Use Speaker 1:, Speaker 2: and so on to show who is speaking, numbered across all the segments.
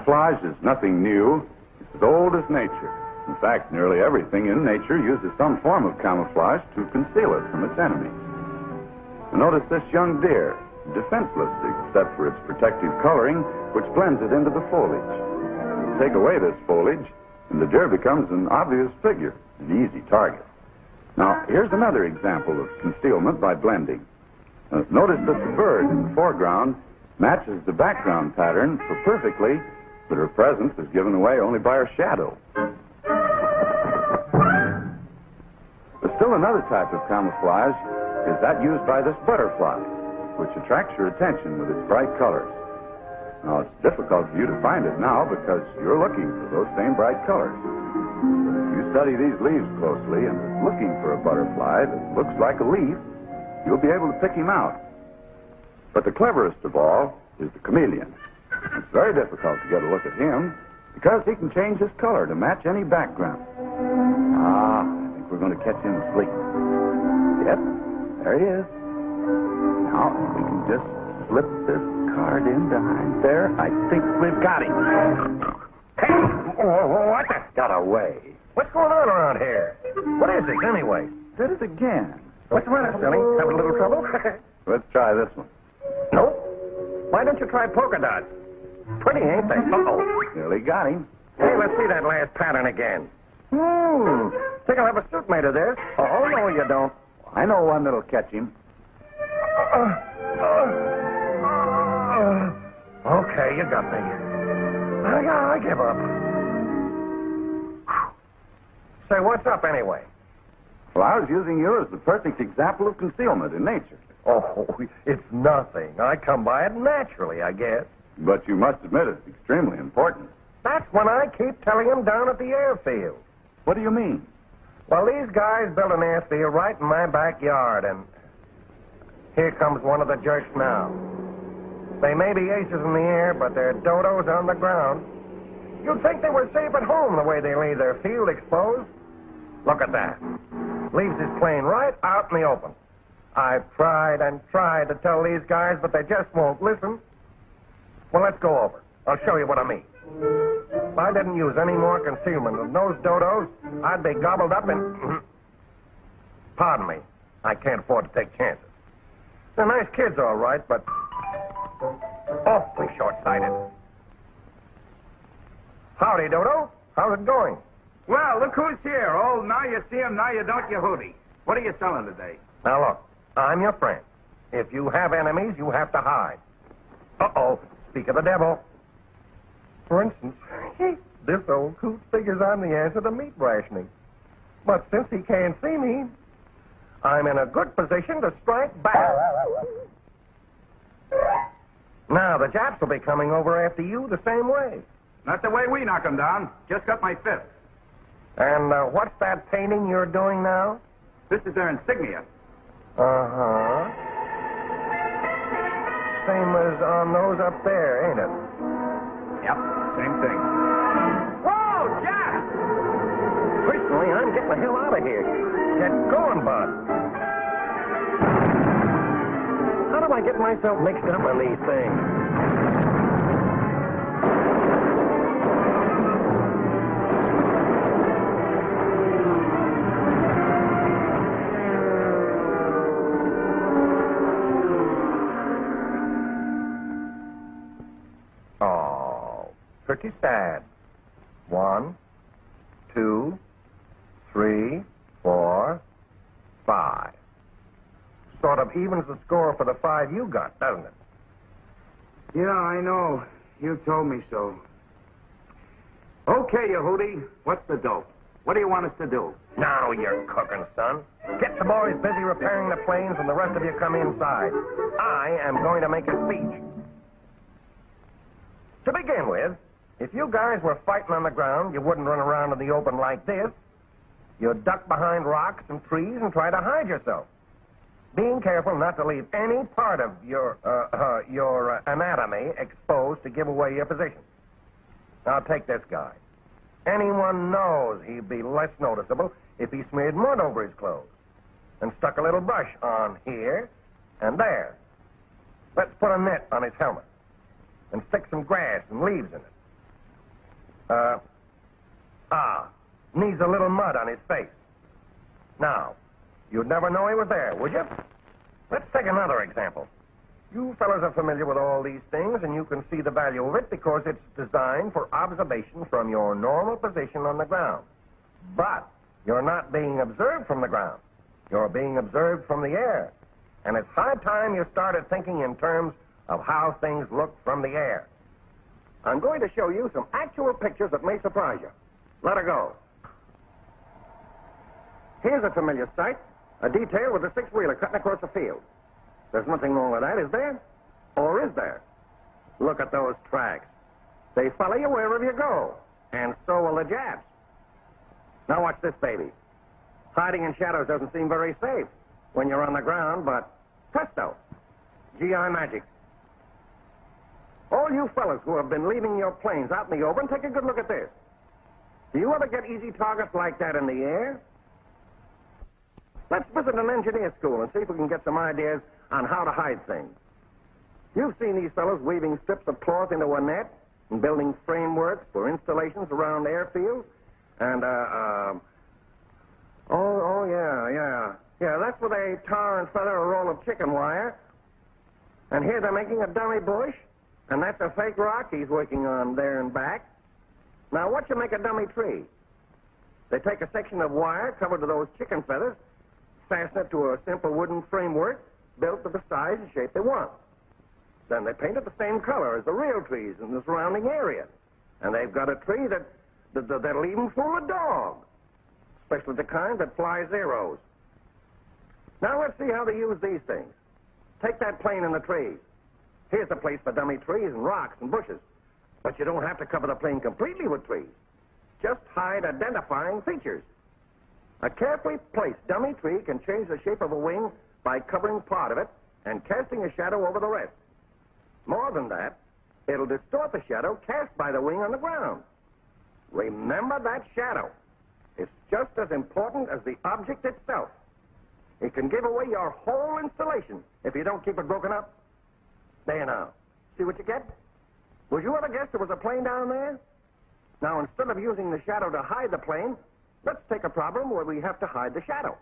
Speaker 1: Camouflage is nothing new. It's as old as nature. In fact, nearly everything in nature uses some form of camouflage to conceal it from its enemies. Notice this young deer, defenseless except for its protective coloring, which blends it into the foliage. Take away this foliage, and the deer becomes an obvious figure, an easy target. Now, here's another example of concealment by blending. Notice that the bird in the foreground matches the background pattern so perfectly that her presence is given away only by her shadow. There's still another type of camouflage is that used by this butterfly, which attracts your attention with its bright colors. Now, it's difficult for you to find it now because you're looking for those same bright colors. But if you study these leaves closely and are looking for a butterfly that looks like a leaf, you'll be able to pick him out. But the cleverest of all is the chameleon. It's very difficult to get a look at him because he can change his color to match any background. I think we're going to catch him asleep. Yep, there he is. Now, we can just slip this card in behind there. I think we've got him.
Speaker 2: Hey, what the?
Speaker 1: Got away.
Speaker 2: What's going on around here? What is this, anyway?
Speaker 1: Did it again.
Speaker 2: What's the matter, Silly? Having a little trouble?
Speaker 1: Let's try this one.
Speaker 2: Nope. Why don't you try polka dots? Pretty, ain't they? Uh-oh.
Speaker 1: Nearly got him.
Speaker 2: Hey, let's see that last pattern again. Think I'll have a suit made of this? Oh, no, you don't.
Speaker 1: I know one that'll catch him.
Speaker 2: Okay, you got me. I give up. Say, what's up anyway?
Speaker 1: Well, I was using you as the perfect example of concealment in nature.
Speaker 2: Oh, it's nothing. I come by it naturally, I guess.
Speaker 1: But you must admit it's extremely important.
Speaker 2: That's when I keep telling him down at the airfield.
Speaker 1: What do you mean?
Speaker 2: Well, these guys built an airfield right in my backyard, and here comes one of the jerks now. They may be aces in the air, but they're dodos on the ground. You'd think they were safe at home the way they leave their field exposed. Look at that. Leaves his plane right out in the open. I've tried and tried to tell these guys, but they just won't listen. Well, let's go over. I'll show you what I mean. If I didn't use any more concealment than those dodos, I'd be gobbled up in... Pardon me. I can't afford to take chances. They're nice kids, all right, but awfully short-sighted. Howdy, Dodo. How's it going?
Speaker 3: Well, look who's here. Oh, now you see him, now you don't, you Hoodie. What are you selling today?
Speaker 2: Now, look, I'm your friend. If you have enemies, you have to hide. Uh-oh, speak of the devil. For instance, this old coot figures I'm the answer to meat rationing. But since he can't see me, I'm in a good position to strike back. Now, the Japs will be coming over after you the same way.
Speaker 3: Not the way we knock 'em down. Just got my fifth.
Speaker 2: And what's that painting you're doing now?
Speaker 3: This is their insignia.
Speaker 2: Uh-huh. Same as on those up there, ain't it?
Speaker 3: Yep, same thing. Whoa, Japs!
Speaker 2: Personally, I'm getting the hell out of here. Get going, bud. How do I get myself mixed up in these things? Pretty sad. 1, 2, 3, 4, 5. Sort of evens the score for the 5 you got, doesn't it?
Speaker 3: Yeah, I know. You told me so. Okay, you Hoodie. What's the dope? What do you want us to do?
Speaker 2: Now you're cooking, son. Get the boys busy repairing the planes and the rest of you come inside. I am going to make a speech. To begin with, if you guys were fighting on the ground, you wouldn't run around in the open like this. You'd duck behind rocks and trees and try to hide yourself, being careful not to leave any part of your anatomy exposed to give away your position. Now, take this guy. Anyone knows he'd be less noticeable if he smeared mud over his clothes and stuck a little brush on here and there. Let's put a net on his helmet and stick some grass and leaves in it. Needs a little mud on his face. Now, you'd never know he was there, would you? Let's take another example. You fellas are familiar with all these things, and you can see the value of it because it's designed for observation from your normal position on the ground. But you're not being observed from the ground. You're being observed from the air. And it's high time you started thinking in terms of how things look from the air. I'm going to show you some actual pictures that may surprise you. Let her go. Here's a familiar sight, a detail with a six-wheeler cutting across the field. There's nothing wrong with that, is there? Or is there? Look at those tracks. They follow you wherever you go, and so will the Japs. Now watch this, baby. Hiding in shadows doesn't seem very safe when you're on the ground, but presto, GI magic. All you fellas who have been leaving your planes out in the open, take a good look at this. Do you ever get easy targets like that in the air? Let's visit an engineer school and see if we can get some ideas on how to hide things. You've seen these fellows weaving strips of cloth into a net and building frameworks for installations around airfields. And, yeah, that's where they tar and feather a roll of chicken wire. And here they're making a dummy bush, and that's a fake rock he's working on there and back. Now, what you make a dummy tree? They take a section of wire covered with those chicken feathers, fasten it to a simple wooden framework built to the size and shape they want. Then they paint it the same color as the real trees in the surrounding area. And they've got a tree that'll even fool a dog, especially the kind that flies arrows. Now let's see how they use these things. Take that plane and the tree. Here's a place for dummy trees and rocks and bushes. But you don't have to cover the plane completely with trees. Just hide identifying features. A carefully placed dummy tree can change the shape of a wing by covering part of it and casting a shadow over the rest. More than that, it'll distort the shadow cast by the wing on the ground. Remember that shadow. It's just as important as the object itself. It can give away your whole installation if you don't keep it broken up. There now. See what you get? Would you ever guess there was a plane down there? Now, instead of using the shadow to hide the plane, let's take a problem where we have to hide the shadow.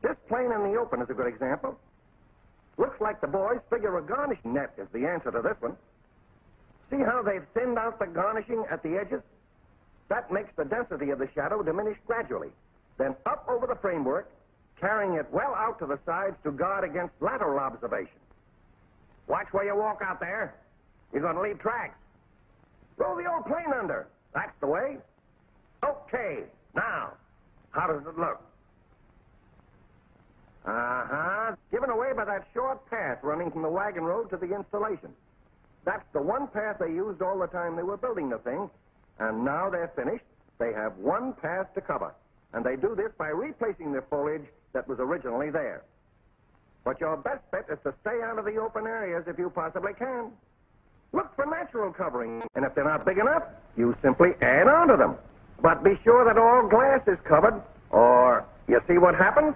Speaker 2: This plane in the open is a good example. Looks like the boys figure a garnishing net is the answer to this one. See how they've thinned out the garnishing at the edges? That makes the density of the shadow diminish gradually, then up over the framework, carrying it well out to the sides to guard against lateral observation. Watch where you walk out there. You're going to leave tracks. Roll the old plane under. That's the way. Okay, now, how does it look? Given away by that short path running from the wagon road to the installation. That's the one path they used all the time they were building the thing, and now they're finished. They have one path to cover, and they do this by replacing the foliage that was originally there. But your best bet is to stay out of the open areas if you possibly can. Look for natural covering, and if they're not big enough, you simply add on to them. But be sure that all glass is covered, or you see what happens?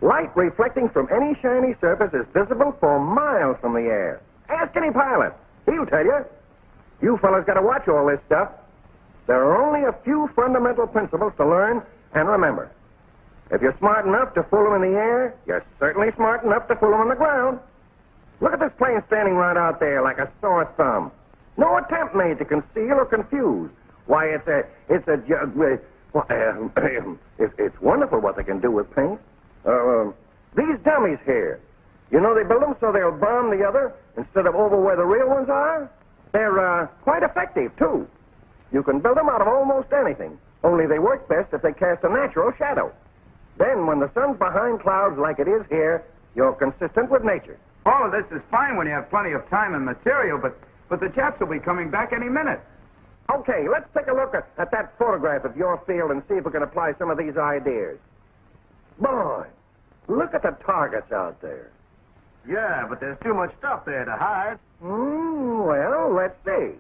Speaker 2: Light reflecting from any shiny surface is visible for miles from the air. Ask any pilot. He'll tell you. You fellas got to watch all this stuff. There are only a few fundamental principles to learn and remember. If you're smart enough to fool them in the air, you're certainly smart enough to fool them on the ground. Look at this plane standing right out there like a sore thumb. No attempt made to conceal or confuse. Why, it's wonderful what they can do with paint. These dummies here, you know they build them so they'll bomb the other instead of over where the real ones are? They're quite effective, too. You can build them out of almost anything, only they work best if they cast a natural shadow. Then, when the sun's behind clouds like it is here, you're consistent with nature.
Speaker 3: All of this is fine when you have plenty of time and material, but the Japs will be coming back any minute.
Speaker 2: Okay, let's take a look at that photograph of your field and see if we can apply some of these ideas. Boy, look at the targets out there.
Speaker 4: Yeah, but there's too much stuff there to hide.
Speaker 2: Well, let's see.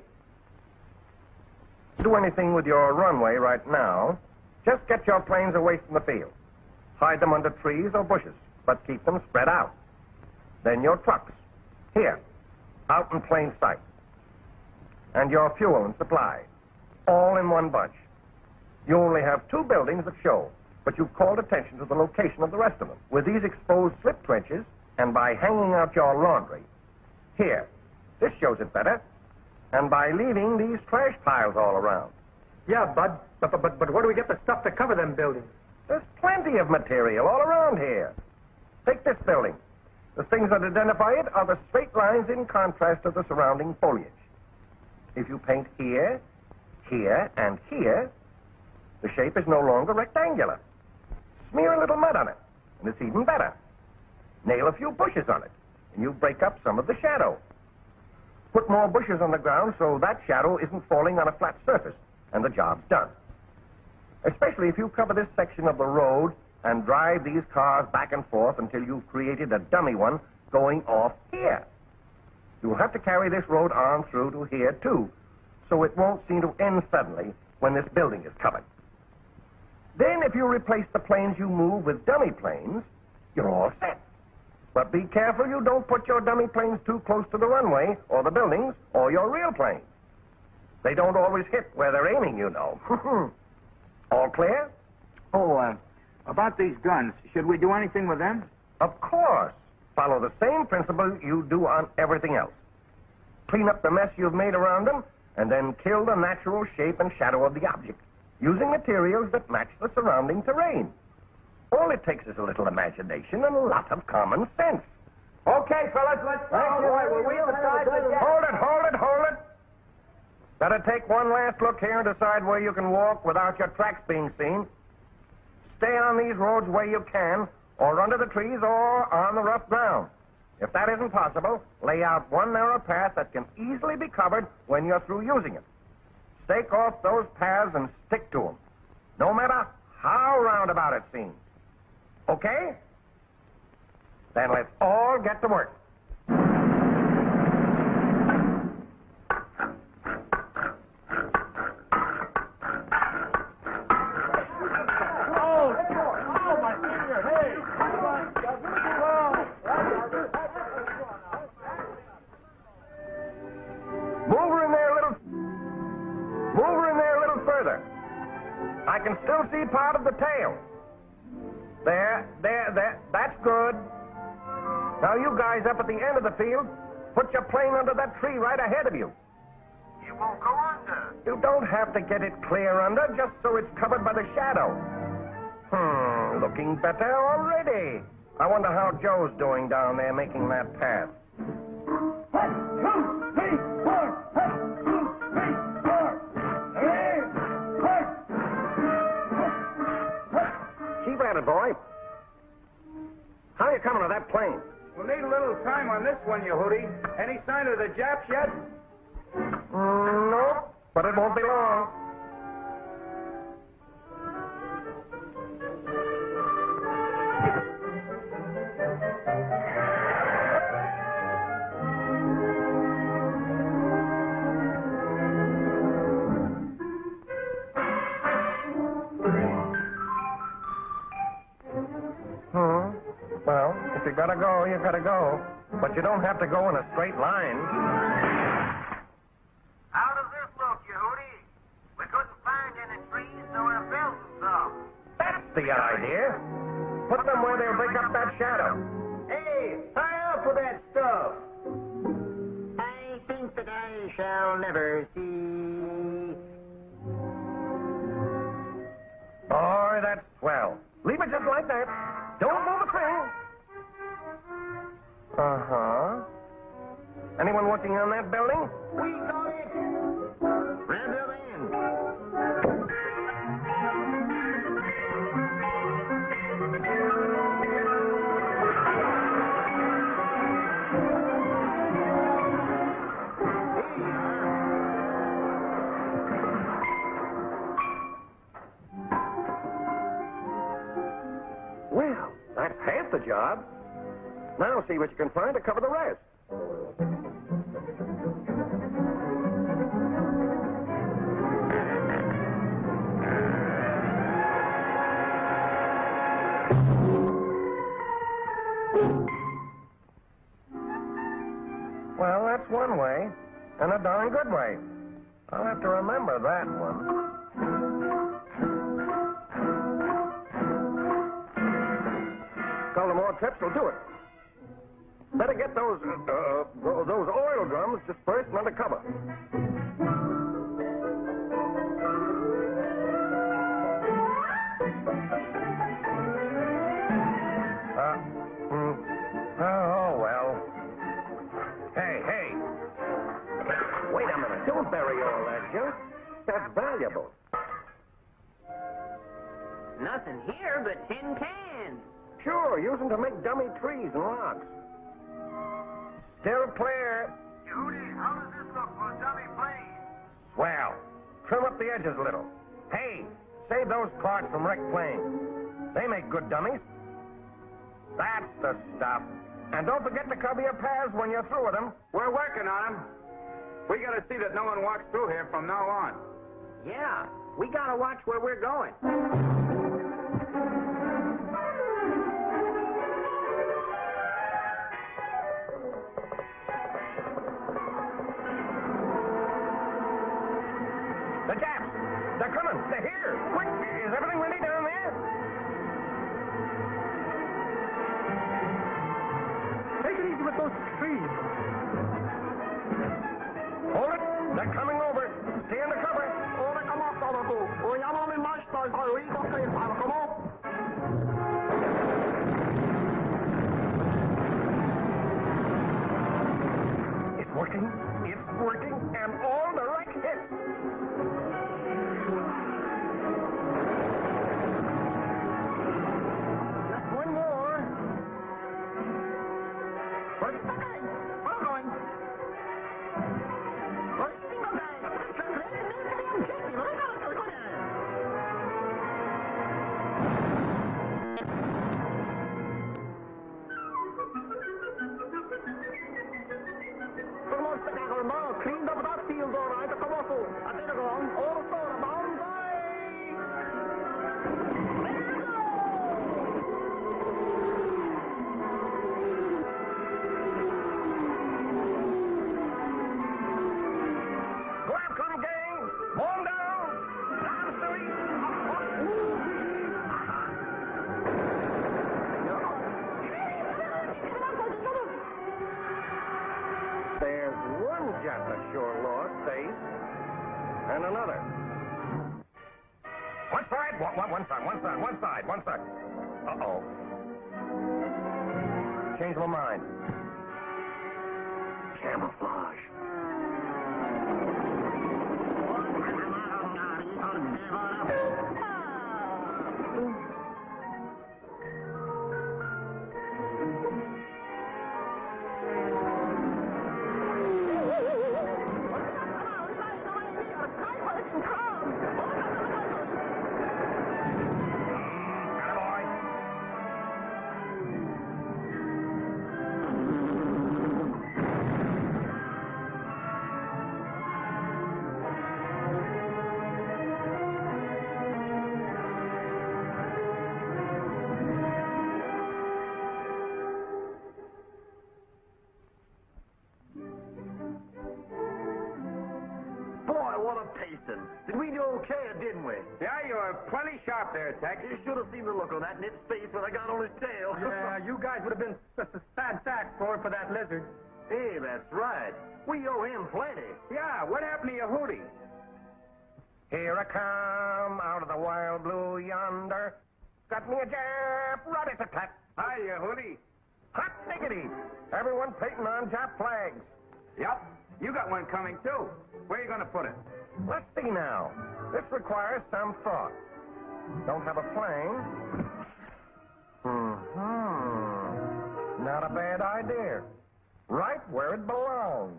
Speaker 2: Do anything with your runway right now. Just get your planes away from the field. Hide them under trees or bushes, but keep them spread out. Then your trucks. Here, out in plain sight. And your fuel and supply. all in one bunch. You only have 2 buildings that show, but you've called attention to the location of the rest of them. With these exposed slip trenches, and by hanging out your laundry. Here, this shows it better. And by leaving these trash piles all around.
Speaker 5: Yeah, Bud, but where do we get the stuff to cover them buildings?
Speaker 2: There's plenty of material all around here. Take this building. The things that identify it are the straight lines in contrast to the surrounding foliage. If you paint here, here, and here, the shape is no longer rectangular. Smear a little mud on it, and it's even better. Nail a few bushes on it, and you break up some of the shadow. Put more bushes on the ground so that shadow isn't falling on a flat surface, and the job's done. Especially if you cover this section of the road and drive these cars back and forth until you've created a dummy one going off here. You'll have to carry this road on through to here, too, so it won't seem to end suddenly when this building is covered. Then, if you replace the planes you move with dummy planes, you're all set. But be careful you don't put your dummy planes too close to the runway or the buildings or your real planes. They don't always hit where they're aiming, you know. All clear?
Speaker 3: Oh, about these guns, should we do anything with them?
Speaker 2: Of course. Follow the same principle you do on everything else. Clean up the mess you've made around them, and then kill the natural shape and shadow of the object, using materials that match the surrounding terrain. All it takes is a little imagination and a lot of common sense.
Speaker 3: Okay, fellas, let's go.
Speaker 2: Hold it. Better take one last look here and decide where you can walk without your tracks being seen. Stay on these roads where you can, or under the trees, or on the rough ground. If that isn't possible, lay out one narrow path that can easily be covered when you're through using it. Stake off those paths and stick to them, no matter how roundabout it seems. Okay? Then let's all get to work. Move her in there a little further. I can still see part of the tail. There. That's good. Now you guys up at the end of the field, put your plane under that tree right ahead of you.
Speaker 4: You won't go under.
Speaker 2: You don't have to get it clear under, just so it's covered by the shadow. Looking better already. I wonder how Joe's doing down there making that path. 1, 2, 3, 4. 1, 2, 3, 4. Keep at it, boy. How are you coming to that plane?
Speaker 3: We'll need a little time on this one, you Hoodie. Any sign of the Japs yet?
Speaker 2: No, but it won't be long. Well, if you gotta go, you gotta go. But you don't have to go in a straight line.
Speaker 4: How does this look, you Hoodie? We couldn't find any trees, so we're building some.
Speaker 2: That's the idea. Put them where they'll break up that shadow.
Speaker 4: Hey, hurry up with that stuff. I think that I shall never see.
Speaker 2: Boy, that's swell. Leave it just like that. Don't move a thing. Uh-huh. Anyone working on that building?
Speaker 4: We got it. Rather than.
Speaker 2: Well, that's half the job. Now see what you can find to cover the rest. Well, that's one way, and a darn good way. I'll have to remember that one. Couple more trips will do it. Better get those oil drums dispersed and under cover. Oh, well. Hey. Wait a minute. Don't bury all that junk. That's valuable.
Speaker 4: Nothing here but tin cans.
Speaker 2: Sure, use them to make dummy trees and rocks. Still clear.
Speaker 3: Hoodie, how does this look for a dummy plane?
Speaker 2: Swell. Trim up the edges a little. Hey, save those parts from wrecked planes. They make good dummies. That's the stuff. And don't forget to cover your paths when you're through with them.
Speaker 3: We're working on them. We gotta see that no one walks through here from now on.
Speaker 4: Yeah, we gotta watch where we're going.
Speaker 2: The Japs! They're coming! They're here! Quick! Is everything ready down there?
Speaker 5: Take it easy with those trees.
Speaker 2: Hold it! They're coming over! Stay under cover! It's working! It's working! And all the right hits!
Speaker 4: Just one more. Cleaned up that field all right. Come on, I did it wrong. All the soda bound.
Speaker 2: Go after him, gang! Mow him down! Down, Stewie! There's one jet that sure lost face. And another. One side? One side. Uh-oh. Change my mind. Camouflage.
Speaker 6: Did we do okay, or didn't we?
Speaker 3: Yeah, you were plenty sharp there, Tex.
Speaker 6: You should have seen the look on that nip's face when I got on his tail.
Speaker 5: Yeah, you guys would have been sad sacks for that lizard.
Speaker 6: Hey, that's right. We owe him plenty.
Speaker 3: Yeah, what happened to your Hoodie?
Speaker 2: Here I come, out of the wild blue yonder. Got me a Jap, rat-a-tat-tat.
Speaker 3: Hiya, Hoodie.
Speaker 2: Hot diggity! Everyone painting on Jap flags.
Speaker 3: Yep, you got one coming, too. Where are you going to put it?
Speaker 2: Let's see now. This requires some thought. Don't have a plane. Not a bad idea. Right where it belongs.